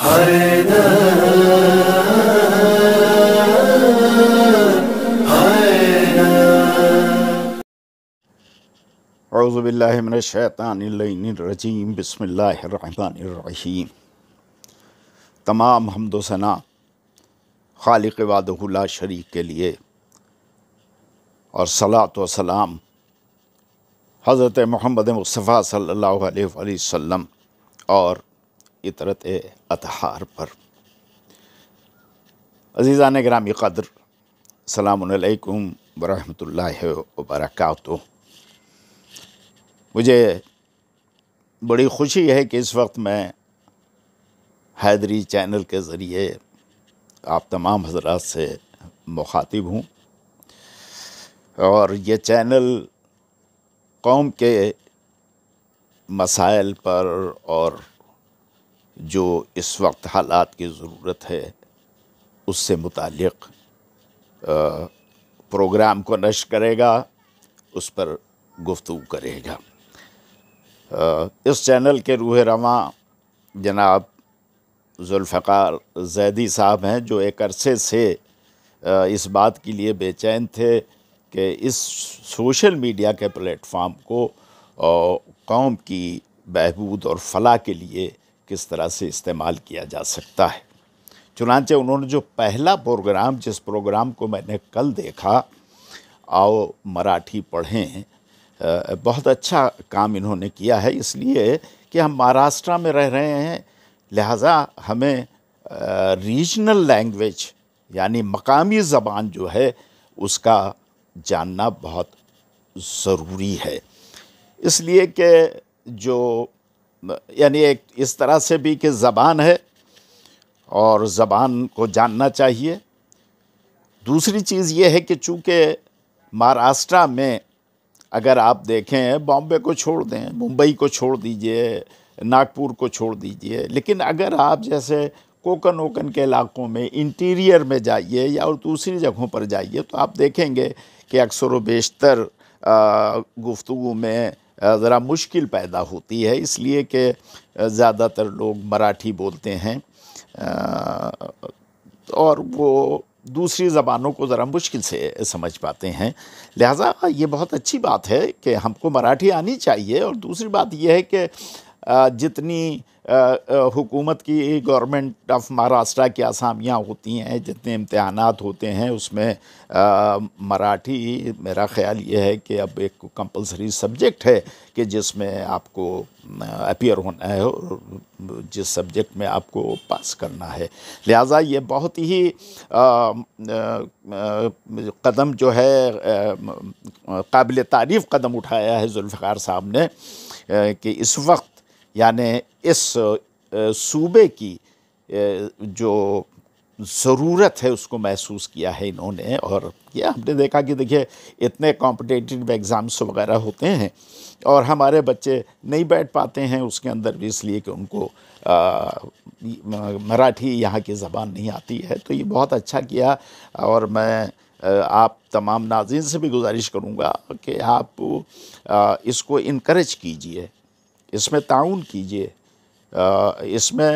اعوذ باللہ من الشیطان الرجیم، بسم اللہ الرحمن الرحیم۔ تمام حمد و ثنا خالق وحدہ لا شریک کے لیے، اور صلاۃ و سلام حضرت محمد مصطفیٰ صلی اللہ علیہ وآلہ وسلم اور اطہرت اطہار پر۔ عزیزان گرامی قدر، السلام علیکم ورحمۃ اللہ وبرکاتہ۔ مجھے بڑی خوشی ہے کہ اس وقت میں حیدری چینل کے ذریعے آپ تمام حضرات سے مخاطب ہوں، اور یہ چینل قوم کے مسائل پر اور جو اس وقت حالات کی ضرورت ہے اس سے متعلق پروگرام کو نشر کرے گا، اس پر گفتگو کرے گا۔ اس چینل کے روح رواں جناب ذوالفقار زیدی صاحب ہیں، جو ایک عرصے سے اس بات کے لیے بے چین تھے کہ اس سوشل میڈیا کے پلیٹ فارم کو قوم کی بہبود اور فلاح کے لیے کس طرح سے استعمال کیا جا سکتا ہے۔ چنانچہ انہوں نے جو پہلا پروگرام، جس پروگرام کو میں نے کل دیکھا، آؤ مراٹھی پڑھیں، بہت اچھا کام انہوں نے کیا ہے، اس لیے کہ ہم مہاراشٹرا میں رہ رہے ہیں، لہٰذا ہمیں ریجنل لینگویج یعنی مقامی زبان جو ہے اس کا جاننا بہت ضروری ہے، اس لیے کہ جو یعنی ایک اس طرح سے بھی کہ زبان ہے اور زبان کو جاننا چاہیے۔ دوسری چیز یہ ہے کہ چونکہ مہاراشٹرا میں اگر آپ دیکھیں، بامبے کو چھوڑ دیں، ممبئی کو چھوڑ دیجئے، ناگپور کو چھوڑ دیجئے، لیکن اگر آپ جیسے کوکن کے علاقوں میں انٹیریئر میں جائیے یا اور دوسری جگہوں پر جائیے تو آپ دیکھیں گے کہ اکثر و بیشتر گفتگو میں ذرا مشکل پیدا ہوتی ہے، اس لیے کہ زیادہ تر لوگ مراٹھی بولتے ہیں اور وہ دوسری زبانوں کو ذرا مشکل سے سمجھ پاتے ہیں، لہٰذا یہ بہت اچھی بات ہے کہ ہم کو مراٹھی آنی چاہیے۔ اور دوسری بات یہ ہے کہ جتنی حکومت کی گورنمنٹ آف مہاراشٹرا کی اسامیاں ہوتی ہیں، جتنے امتحانات ہوتے ہیں، اس میں مراٹھی میرا خیال یہ ہے کہ اب ایک کمپلسری سبجیکٹ ہے کہ جس میں آپ کو اپیئر ہونا ہے اور جس سبجیکٹ میں آپ کو پاس کرنا ہے، لہٰذا یہ بہت ہی قدم جو ہے قابل تعریف قدم اٹھایا ہے ذوالفقار صاحب نے کہ اس وقت یعنی اس صوبے کی جو ضرورت ہے اس کو محسوس کیا ہے انہوں نے، اور یہ ہم نے دیکھا کہ دیکھیے اتنے کمپٹیٹیو ایگزامس وغیرہ ہوتے ہیں اور ہمارے بچے نہیں بیٹھ پاتے ہیں اس کے اندر بھی، اس لیے کہ ان کو مراٹھی یہاں کی زبان نہیں آتی ہے۔ تو یہ بہت اچھا کیا، اور میں آپ تمام ناظرین سے بھی گزارش کروں گا کہ آپ اس کو انکریج کیجئے، اس میں تعاون کیجئے، اس میں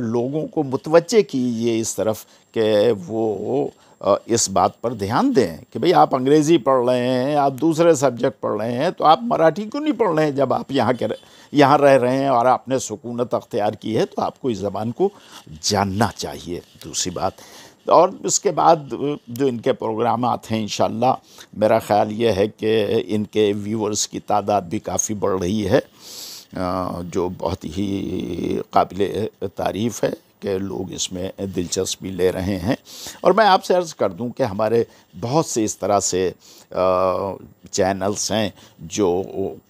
لوگوں کو متوجہ کیجئے اس طرف کہ وہ اس بات پر دھیان دیں کہ بھئی آپ انگریزی پڑھ رہے ہیں، آپ دوسرے سبجیکٹ پڑھ رہے ہیں، تو آپ مراٹھی کیوں نہیں پڑھ رہے ہیں؟ جب آپ یہاں رہ رہے ہیں اور آپ نے سکونت اختیار کی ہے تو آپ کو اس زبان کو جاننا چاہیے۔ دوسری بات، اور اس کے بعد جو ان کے پروگرامات ہیں انشاءاللہ میرا خیال یہ ہے کہ ان کے ویورز کی تعداد بھی کافی بڑھ رہی ہے، جو بہت ہی قابل تعریف ہے کہ لوگ اس میں دلچسپی لے رہے ہیں۔ اور میں آپ سے عرض کر دوں کہ ہمارے بہت سے اس طرح سے چینلز ہیں جو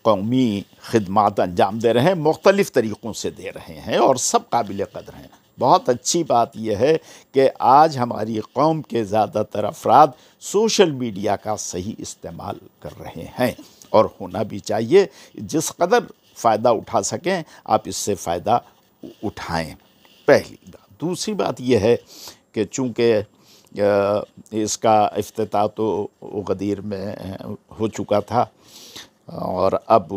قومی خدمات انجام دے رہے ہیں، مختلف طریقوں سے دے رہے ہیں اور سب قابل قدر ہیں۔ بہت اچھی بات یہ ہے کہ آج ہماری قوم کے زیادہ تر افراد سوشل میڈیا کا صحیح استعمال کر رہے ہیں، اور ہونا بھی چاہیے۔ جس قدر فائدہ اٹھا سکیں آپ اس سے فائدہ اٹھائیں، پہلی بات۔ دوسری بات یہ ہے کہ چونکہ اس کا افتتاح تو غدیر میں ہو چکا تھا اور اب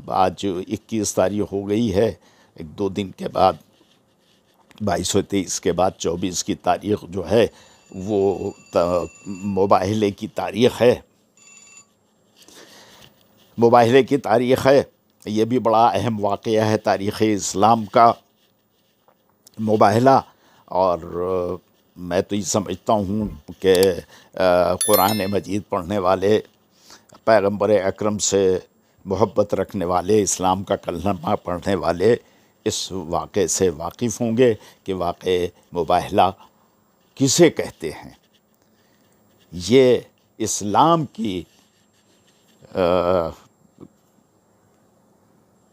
آج 21 تاریخ ہو گئی ہے، ایک دو دن کے بعد 2223 کے بعد 24 کی تاریخ جو ہے وہ مباہلے کی تاریخ ہے، مباہلے کی تاریخ ہے۔ یہ بھی بڑا اہم واقعہ ہے تاریخ اسلام کا مباہلہ، اور میں تو یہ سمجھتا ہوں کہ قرآن مجید پڑھنے والے، پیغمبر اکرم سے محبت رکھنے والے، اسلام کا کلمہ پڑھنے والے اس واقعے سے واقف ہوں گے کہ واقع مباہلہ کسے کہتے ہیں۔ یہ اسلام کی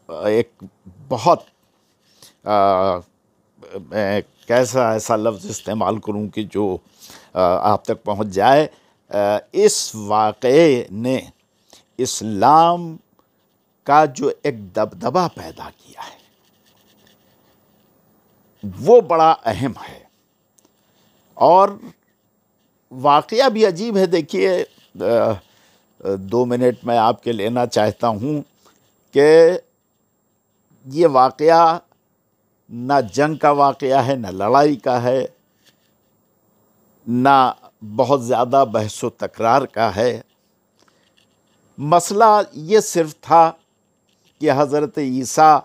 ایک بہت میں کیسا ایسا لفظ استعمال کروں کہ جو آپ تک پہنچ جائے، اس واقعے نے اسلام کا جو ایک دبدبہ پیدا کیا ہے وہ بڑا اہم ہے۔ اور واقعہ بھی عجیب ہے۔ دیکھیے 2 منٹ میں آپ کے لینا چاہتا ہوں کہ یہ واقعہ نہ جنگ کا واقعہ ہے، نہ لڑائی کا ہے، نہ بہت زیادہ بحث و تکرار کا ہے۔ مسئلہ یہ صرف تھا کہ حضرت عیسیٰ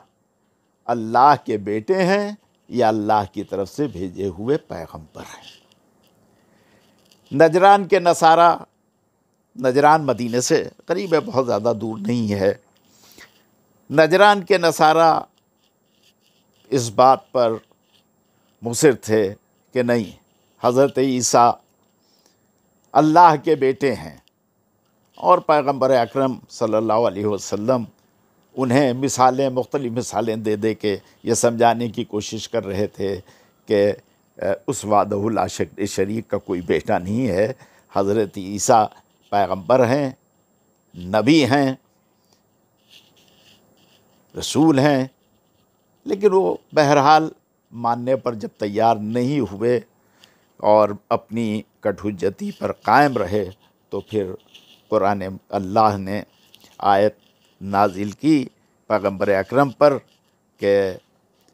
اللہ کے بیٹے ہیں یا اللہ کی طرف سے بھیجے ہوئے پیغمبر ہیں۔ نجران کے نصارہ، نجران مدینے سے قریب ہے، بہت زیادہ دور نہیں ہے، نجران کے نصارہ اس بات پر مصر تھے کہ نہیں، حضرت عیسیٰ اللہ کے بیٹے ہیں، اور پیغمبر اکرم صلی اللہ علیہ وسلم انہیں مثالیں، مختلف مثالیں دے دے کے یہ سمجھانے کی کوشش کر رہے تھے کہ اس وحدہ لا شریک کا کوئی بیٹا نہیں ہے، حضرت عیسیٰ پیغمبر ہیں، نبی ہیں، رسول ہیں۔ لیکن وہ بہرحال ماننے پر جب تیار نہیں ہوئے اور اپنی کٹ حجتی پر قائم رہے تو پھر قرآن اللہ نے آیت نازل کی پیغمبر اکرم پر کہ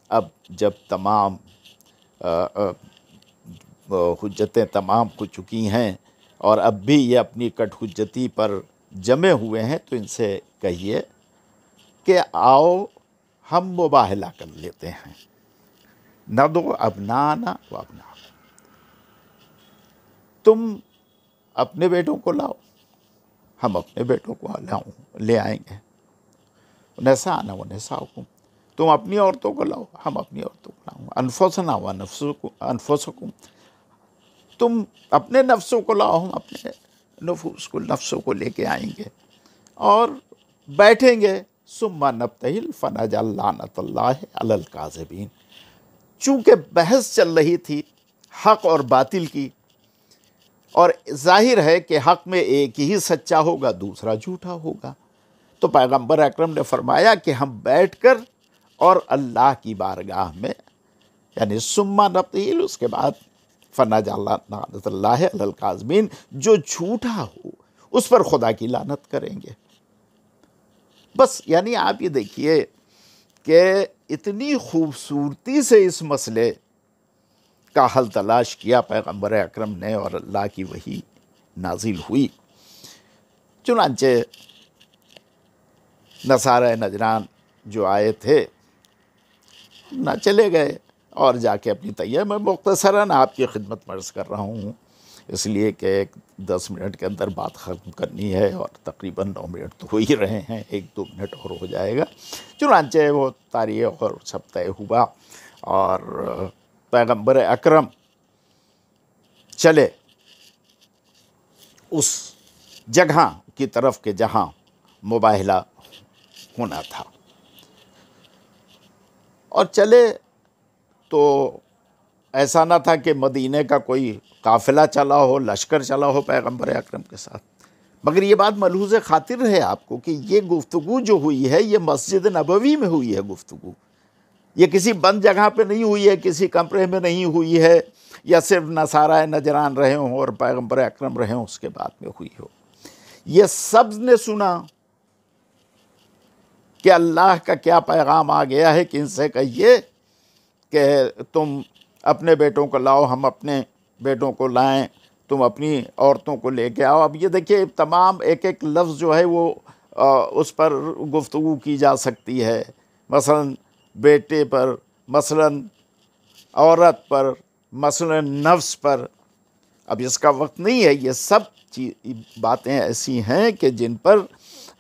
اب جب تمام حجتیں تمام ہو چکی ہیں اور اب بھی یہ اپنی کٹ حجتی پر جمے ہوئے ہیں تو ان سے کہیے کہ آؤ ہم مباہلہ کر لیتے ہیں، ندعو ابنانا و ابناکم، تم اپنے بیٹوں کو لاؤ، ہم اپنے بیٹوں کو لے آئیں گے، نساءنا و نساءکم، تم اپنی عورتوں کو لاؤ، ہم اپنی عورتوں کو لاؤں، انفسنا و انفسکم، تم اپنے نفسوں کو لاؤ، ہم اپنے نفسوں کو لے کے آئیں گے، اور بیٹھیں گے، ثم نبتہل فنجعل لعنۃ اللہ علی الکاذبین۔ چونکہ بحث چل رہی تھی حق اور باطل کی، اور ظاہر ہے کہ حق میں ایک ہی سچا ہوگا، دوسرا جھوٹا ہوگا، تو پیغمبر اکرم نے فرمایا کہ ہم بیٹھ کر اور اللہ کی بارگاہ میں، یعنی ثم نبتہل، اس کے بعد فنجعل لعنۃ اللہ علی الکاذبین، جو جھوٹا ہو اس پر خدا کی لعنت کریں گے۔ بس یعنی آپ یہ دیکھیے کہ اتنی خوبصورتی سے اس مسئلے کا حل تلاش کیا پیغمبر اکرم نے، اور اللہ کی وحی نازل ہوئی۔ چنانچہ نصارہ نجران جو آئے تھے نہ چلے گئے اور جا کے اپنی تیاری میں مختصراً آپ کی خدمت میں عرض کر رہا ہوں، اس لیے کہ 10 منٹ کے اندر بات ختم کرنی ہے، اور تقریباً 9 منٹ تو ہو ہی رہے ہیں، 1-2 منٹ اور ہو جائے گا۔ چنانچہ وہ تاریخ اور سب طے ہوا، اور پیغمبر اکرم چلے اس جگہ کی طرف کہ جہاں مباہلہ ہونا تھا، اور چلے تو ایسا نہ تھا کہ مدینہ کا کوئی قافلہ چلا ہو، لشکر چلا ہو پیغمبر اکرم کے ساتھ، مگر یہ بات ملحوظ خاطر رہے آپ کو کہ یہ گفتگو جو ہوئی ہے یہ مسجد نبوی میں ہوئی ہے گفتگو، یہ کسی بند جگہ پہ نہیں ہوئی ہے، کسی کمرے میں نہیں ہوئی ہے، یا صرف نصارہ نجران رہے ہوں اور پیغمبر اکرم رہے ہوں اس کے بعد میں ہوئی ہو۔ یہ سب نے سنا کہ اللہ کا کیا پیغام آ گیا ہے کہ ان سے کہیے کہ تم اپنے بیٹوں کو لاؤ، ہم اپنے بیٹوں کو لائیں، تم اپنی عورتوں کو لے کے آؤ۔ اب یہ دیکھیے تمام ایک ایک لفظ جو ہے وہ اس پر گفتگو کی جا سکتی ہے، مثلا بیٹے پر، مثلا عورت پر، مثلا نفس پر۔ اب اس کا وقت نہیں ہے، یہ سب باتیں ایسی ہیں کہ جن پر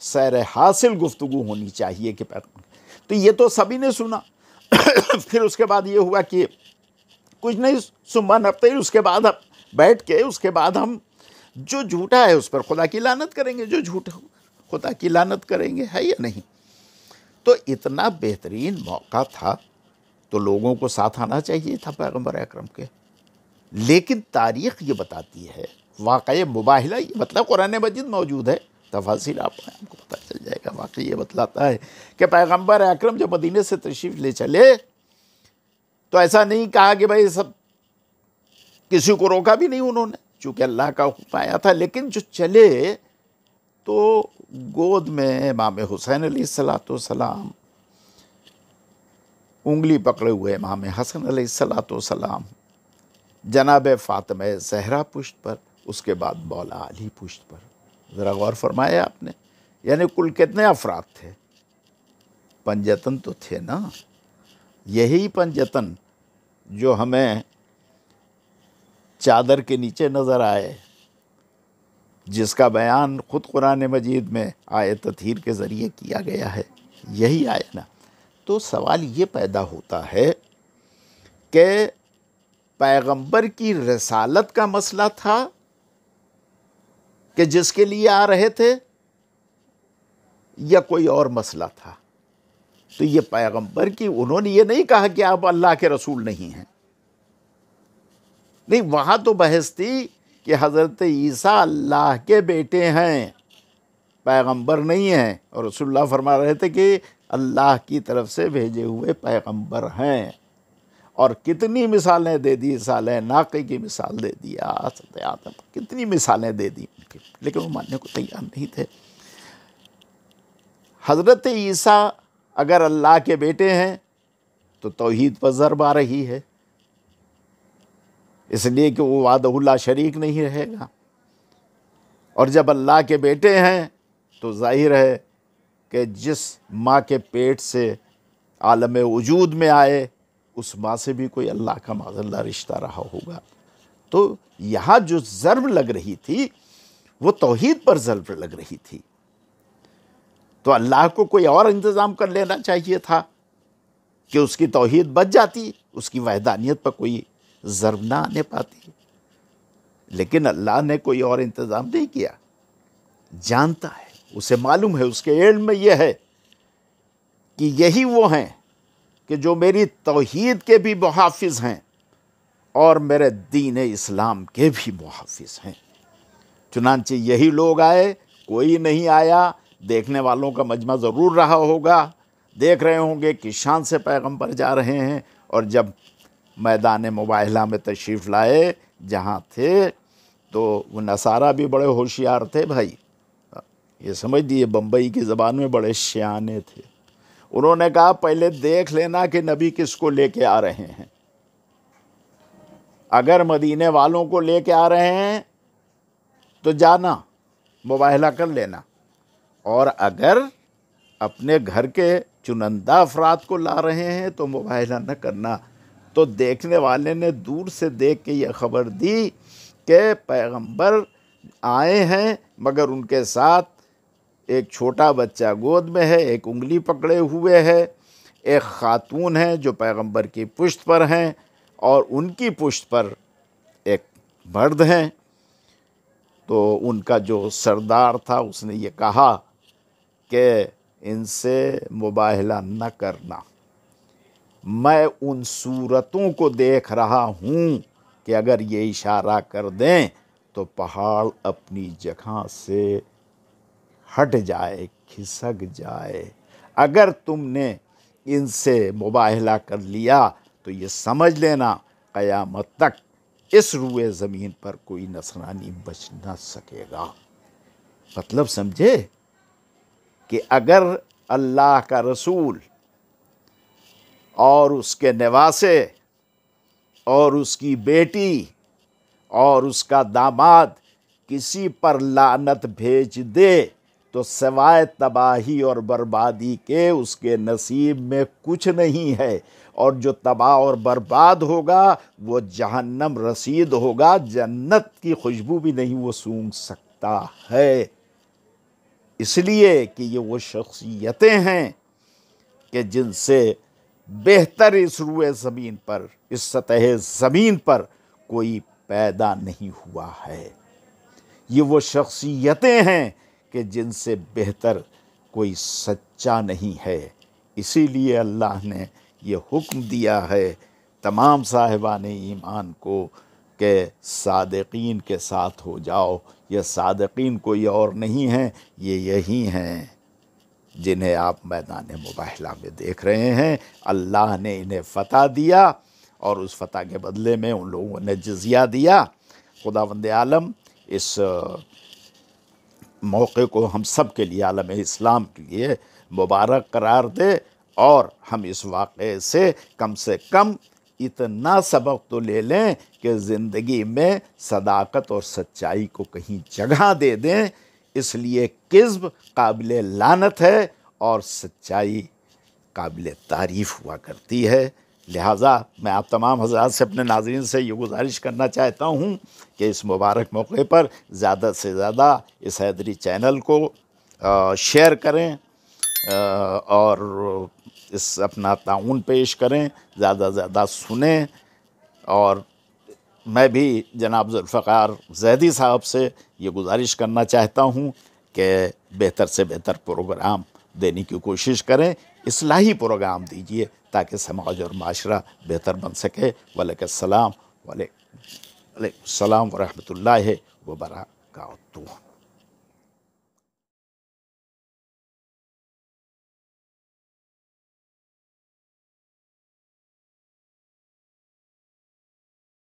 سیر حاصل گفتگو ہونی چاہیے کہ تو یہ تو سبھی نے سنا۔ پھر اس کے بعد یہ ہوا کہ کچھ نہیں سمان ہفتے، اس کے بعد بیٹھ کے اس کے بعد ہم جو جھوٹا ہے اس پر خدا کی لعنت کریں گے، جو جھوٹ خدا کی لعنت کریں گے، ہے یا نہیں؟ تو اتنا بہترین موقع تھا تو لوگوں کو ساتھ آنا چاہیے تھا پیغمبر اکرم کے۔ لیکن تاریخ یہ بتاتی ہے، واقعی مباہلہ یہ مطلب قرآن مجید موجود ہے، تفاصیل آپ کو پتہ چل جائے گا۔ واقعی یہ بتلاتا ہے کہ پیغمبر اکرم جب مدینے سے تشریف لے چلے تو ایسا نہیں کہا کہ بھائی سب، کسی کو روکا بھی نہیں انہوں نے، چونکہ اللہ کا حکم آیا تھا۔ لیکن جو چلے تو گود میں امام حسین علیہ السلام، انگلی پکڑے ہوئے امام حسن علیہ السلام، جناب فاطمہ زہرا پشت پر، اس کے بعد مولا علی پشت پر۔ ذرا غور فرمایا آپ نے، یعنی کل کتنے افراد تھے؟ پنجتن تو تھے نا، یہی پنجتن جو ہمیں چادر کے نیچے نظر آئے، جس کا بیان خود قرآن مجید میں آیت تطہیر کے ذریعے کیا گیا ہے، یہی آئے نا۔ تو سوال یہ پیدا ہوتا ہے کہ پیغمبر کی رسالت کا مسئلہ تھا کہ جس کے لیے آ رہے تھے، یا کوئی اور مسئلہ تھا؟ تو یہ پیغمبر کی، انہوں نے یہ نہیں کہا کہ آپ اللہ کے رسول نہیں ہیں، نہیں، وہاں تو بحث تھی کہ حضرت عیسیٰ اللہ کے بیٹے ہیں، پیغمبر نہیں ہیں، اور رسول اللہ فرما رہے تھے کہ اللہ کی طرف سے بھیجے ہوئے پیغمبر ہیں۔ اور کتنی مثالیں دے دی، صالح ناقے کی مثال دے دیا، آدم، کتنی مثالیں دے دی، لیکن وہ ماننے کو تیار نہیں تھے۔ حضرت عیسیٰ اگر اللہ کے بیٹے ہیں تو توحید پر ضرب آ رہی ہے، اس لیے کہ وہ وحدہ لا شریک نہیں رہے گا، اور جب اللہ کے بیٹے ہیں تو ظاہر ہے کہ جس ماں کے پیٹ سے عالم وجود میں آئے، اس ماں سے بھی کوئی اللہ کا معاذ اللہ رشتہ رہا ہوگا۔ تو یہاں جو ضرب لگ رہی تھی وہ توحید پر ضرب لگ رہی تھی، تو اللہ کو کوئی اور انتظام کر لینا چاہیے تھا کہ اس کی توحید بچ جاتی، اس کی وحدانیت پر کوئی ضرب نہ آنے پاتی۔ لیکن اللہ نے کوئی اور انتظام نہیں کیا، جانتا ہے، اسے معلوم ہے، اس کے علم میں یہ ہے کہ یہی وہ ہیں کہ جو میری توحید کے بھی محافظ ہیں اور میرے دین اسلام کے بھی محافظ ہیں۔ چنانچہ یہی لوگ آئے، کوئی نہیں آیا، دیکھنے والوں کا مجمع ضرور رہا ہوگا، دیکھ رہے ہوں گے کہ شان سے پیغمبر جا رہے ہیں، اور جب میدان مباہلہ میں تشریف لائے جہاں تھے تو وہ نصارہ بھی بڑے ہوشیار تھے بھائی، یہ سمجھ دیے بمبئی کی زبان میں بڑے شیانے تھے۔ انہوں نے کہا پہلے دیکھ لینا کہ نبی کس کو لے کے آ رہے ہیں، اگر مدینے والوں کو لے کے آ رہے ہیں تو جانا مباہلہ کر لینا، اور اگر اپنے گھر کے چنندہ افراد کو لا رہے ہیں تو مباہلہ نہ کرنا۔ تو دیکھنے والے نے دور سے دیکھ کے یہ خبر دی کہ پیغمبر آئے ہیں، مگر ان کے ساتھ ایک چھوٹا بچہ گود میں ہے، ایک انگلی پکڑے ہوئے ہے، ایک خاتون ہے جو پیغمبر کی پشت پر ہیں، اور ان کی پشت پر ایک مرد ہیں۔ تو ان کا جو سردار تھا اس نے یہ کہا کہ ان سے مباہلہ نہ کرنا، میں ان صورتوں کو دیکھ رہا ہوں کہ اگر یہ اشارہ کر دیں تو پہاڑ اپنی جگہ سے ہٹ جائے، کھسک جائے۔ اگر تم نے ان سے مباہلہ کر لیا تو یہ سمجھ لینا قیامت تک اس روئے زمین پر کوئی نصرانی بچ نہ سکے گا۔ مطلب سمجھے کہ اگر اللہ کا رسول اور اس کے نواسے اور اس کی بیٹی اور اس کا داماد کسی پر لعنت بھیج دے تو سوائے تباہی اور بربادی کے اس کے نصیب میں کچھ نہیں ہے، اور جو تباہ اور برباد ہوگا وہ جہنم رسید ہوگا، جنت کی خوشبو بھی نہیں وہ سونگھ سکتا ہے۔ اس لیے کہ یہ وہ شخصیتیں ہیں کہ جن سے بہتر اس روئے زمین پر، اس سطح زمین پر کوئی پیدا نہیں ہوا ہے۔ یہ وہ شخصیتیں ہیں کہ جن سے بہتر کوئی سچا نہیں ہے۔ اسی لیے اللہ نے یہ حکم دیا ہے تمام صاحبان ایمان کو کہ صادقین کے ساتھ ہو جاؤ۔ یہ صادقین کوئی اور نہیں ہیں، یہ یہی ہیں جنہیں آپ میدان مباہلہ میں دیکھ رہے ہیں۔ اللہ نے انہیں فتح دیا اور اس فتح کے بدلے میں ان لوگوں نے جزیہ دیا۔ خداوند عالم اس موقع کو ہم سب کے لیے، عالم اسلام کے لیے مبارک قرار دے، اور ہم اس واقعے سے کم اتنا سبق تو لے لیں کہ زندگی میں صداقت اور سچائی کو کہیں جگہ دے دیں۔ اس لیے کذب قابل لعنت ہے اور سچائی قابل تعریف ہوا کرتی ہے۔ لہٰذا میں آپ تمام حضرات سے، اپنے ناظرین سے یہ گزارش کرنا چاہتا ہوں کہ اس مبارک موقع پر زیادہ سے زیادہ اس حیدری چینل کو شیئر کریں اور اس اپنا تعاون پیش کریں، زیادہ سے زیادہ سنیں۔ اور میں بھی جناب ذوالفقار زیدی صاحب سے یہ گزارش کرنا چاہتا ہوں کہ بہتر سے بہتر پروگرام دینے کی کوشش کریں، اصلاحی پروگرام دیجیے تاکہ سماج اور معاشرہ بہتر بن سکے۔ وعلیکم السلام ورحمۃ اللہ وبرکاتہ۔